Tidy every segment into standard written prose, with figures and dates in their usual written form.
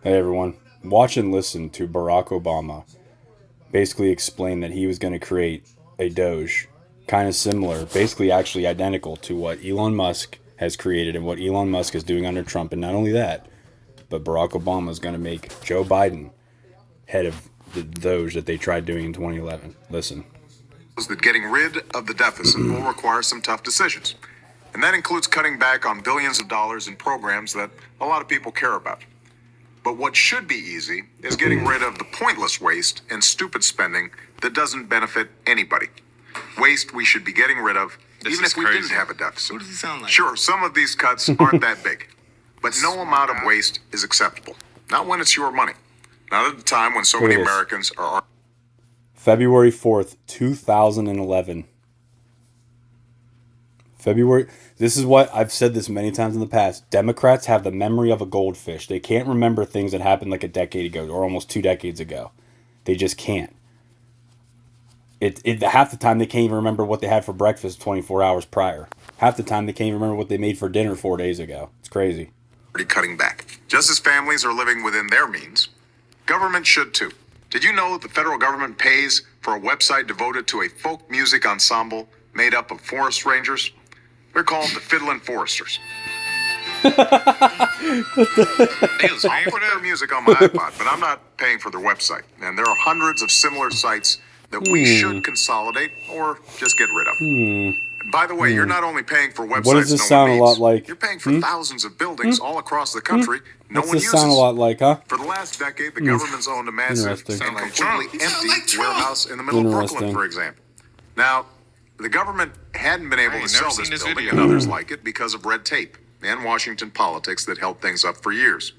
Hey everyone, watch and listen to Barack Obama basically explain that he was going to create a Doge, kind of similar, basically actually identical to what Elon Musk has created and what Elon Musk is doing under Trump. And not only that, but Barack Obama is going to make Joe Biden head of the Doge that they tried doing in 2011. Listen. That getting rid of the deficit will require some tough decisions. And that includes cutting back on billions of dollars in programs that a lot of people care about. But what should be easy is getting rid of the pointless waste and stupid spending that doesn't benefit anybody. Waste we should be getting rid of, even if we didn't have a deficit. What does he sound like? Sure, some of these cuts aren't that big, but no amount of waste is acceptable. Not when it's your money. Not at a time when so many Americans are... February 4th, 2011. This is what I've said this many times in the past. Democrats have the memory of a goldfish. They can't remember things that happened like a decade ago or almost 2 decades ago. They just can't. Half the time they can't even remember what they had for breakfast 24 hours prior. Half the time they can't even remember what they made for dinner 4 days ago. It's crazy. Cutting back. Just as families are living within their means, government should too. Did you know that the federal government pays for a website devoted to a folk music ensemble made up of forest rangers? They're called the Fiddlin' Foresters. I put their music on my iPod, but I'm not paying for their website. And there are hundreds of similar sites that we should consolidate or just get rid of. By the way, you're not only paying for websites what does this sound a lot like? You're paying for thousands of buildings all across the country no What's one this uses. sound a lot like, huh? For the last decade, the government's owned a massive Interesting. and completely empty warehouse in the middle of Brooklyn, for example. Now, the government hadn't been able to sell this building and others like it because of red tape and Washington politics that held things up for years.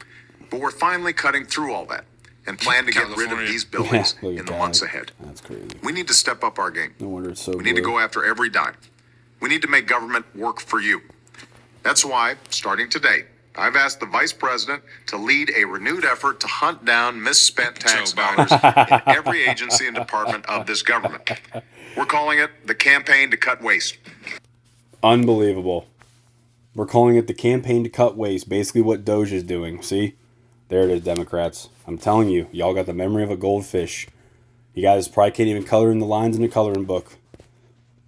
But we're finally cutting through all that and plan to get rid of these buildings in the months ahead. That's crazy. We need to step up our game. No wonder it's so We need to go after every dime. We need to make government work for you. That's why, starting today, I've asked the Vice President to lead a renewed effort to hunt down misspent tax dollars in every agency and department of this government. We're calling it the Campaign to Cut Waste. Unbelievable. We're calling it the Campaign to Cut Waste. Basically what D.O.G.E is doing. See? There it is, Democrats. I'm telling you, y'all got the memory of a goldfish. You guys probably can't even color in the lines in the coloring book.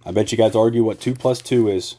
I bet you guys argue what 2 plus 2 is.